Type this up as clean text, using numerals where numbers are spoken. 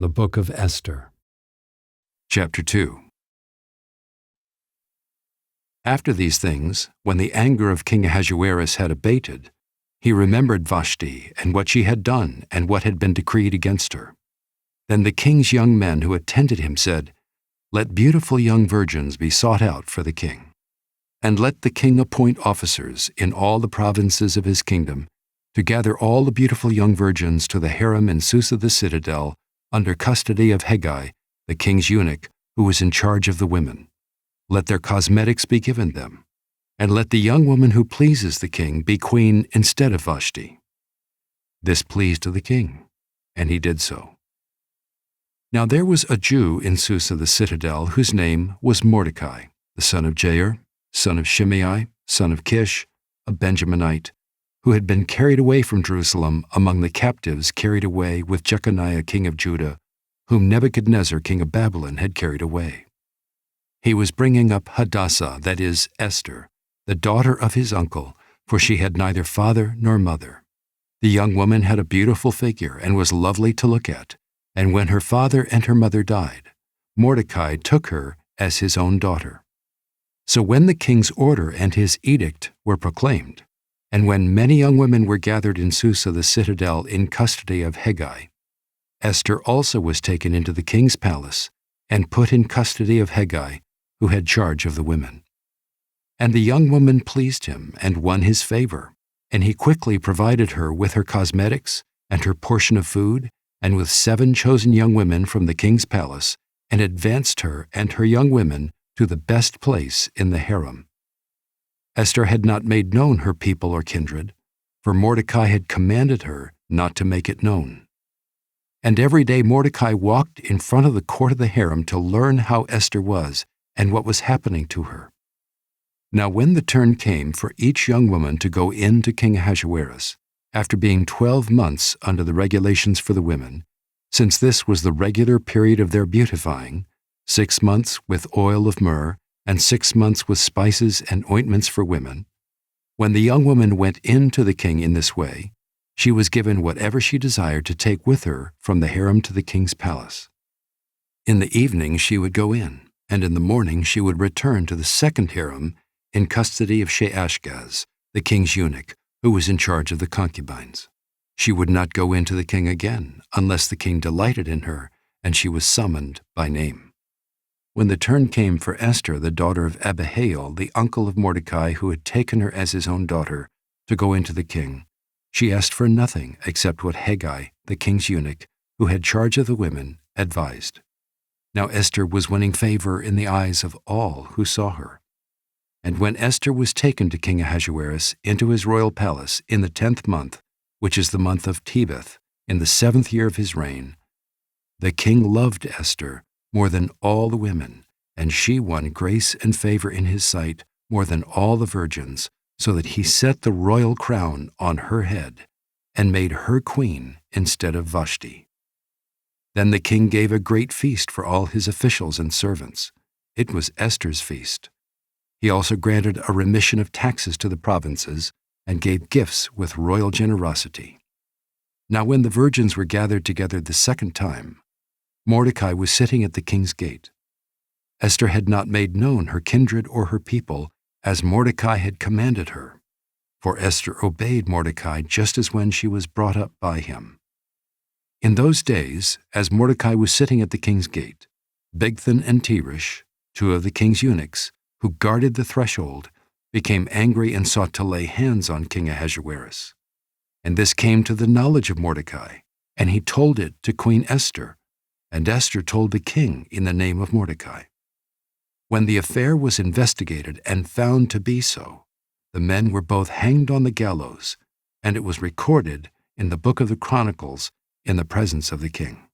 The Book of Esther. Chapter 2. After these things, when the anger of King Ahasuerus had abated, he remembered Vashti and what she had done and what had been decreed against her. Then the king's young men who attended him said, "Let beautiful young virgins be sought out for the king. And let the king appoint officers in all the provinces of his kingdom to gather all the beautiful young virgins to the harem in Susa the citadel, under custody of Hegai, the king's eunuch, who was in charge of the women. Let their cosmetics be given them, and let the young woman who pleases the king be queen instead of Vashti." This pleased the king, and he did so. Now there was a Jew in Susa the citadel whose name was Mordecai, the son of Jair, son of Shimei, son of Kish, a Benjaminite, who had been carried away from Jerusalem among the captives carried away with Jeconiah king of Judah, whom Nebuchadnezzar king of Babylon had carried away. He was bringing up Hadassah, that is, Esther, the daughter of his uncle, for she had neither father nor mother. The young woman had a beautiful figure and was lovely to look at, and when her father and her mother died, Mordecai took her as his own daughter. So when the king's order and his edict were proclaimed, and when many young women were gathered in Susa the citadel in custody of Hegai, Esther also was taken into the king's palace and put in custody of Hegai, who had charge of the women. And the young woman pleased him and won his favor, and he quickly provided her with her cosmetics and her portion of food, and with 7 chosen young women from the king's palace, and advanced her and her young women to the best place in the harem. Esther had not made known her people or kindred, for Mordecai had commanded her not to make it known. And every day Mordecai walked in front of the court of the harem to learn how Esther was and what was happening to her. Now when the turn came for each young woman to go in to King Ahasuerus, after being 12 months under the regulations for the women, since this was the regular period of their beautifying, 6 months with oil of myrrh, and 6 months with spices and ointments for women, when the young woman went in to the king in this way, she was given whatever she desired to take with her from the harem to the king's palace. In the evening she would go in, and in the morning she would return to the second harem in custody of Sheashgaz, the king's eunuch, who was in charge of the concubines. She would not go in to the king again unless the king delighted in her, and she was summoned by name. When the turn came for Esther, the daughter of Abihail, the uncle of Mordecai, who had taken her as his own daughter, to go into the king, she asked for nothing except what Hegai, the king's eunuch, who had charge of the women, advised. Now Esther was winning favor in the eyes of all who saw her. And when Esther was taken to King Ahasuerus into his royal palace in the 10th month, which is the month of Tebeth, in the 7th year of his reign, the king loved Esther more than all the women, and she won grace and favor in his sight more than all the virgins, so that he set the royal crown on her head and made her queen instead of Vashti. Then the king gave a great feast for all his officials and servants. It was Esther's feast. He also granted a remission of taxes to the provinces and gave gifts with royal generosity. Now when the virgins were gathered together the second time, Mordecai was sitting at the king's gate. Esther had not made known her kindred or her people, as Mordecai had commanded her, for Esther obeyed Mordecai just as when she was brought up by him. In those days, as Mordecai was sitting at the king's gate, Bigthan and Teresh, 2 of the king's eunuchs, who guarded the threshold, became angry and sought to lay hands on King Ahasuerus. And this came to the knowledge of Mordecai, and he told it to Queen Esther, and Esther told the king in the name of Mordecai. When the affair was investigated and found to be so, the men were both hanged on the gallows, and it was recorded in the book of the Chronicles in the presence of the king.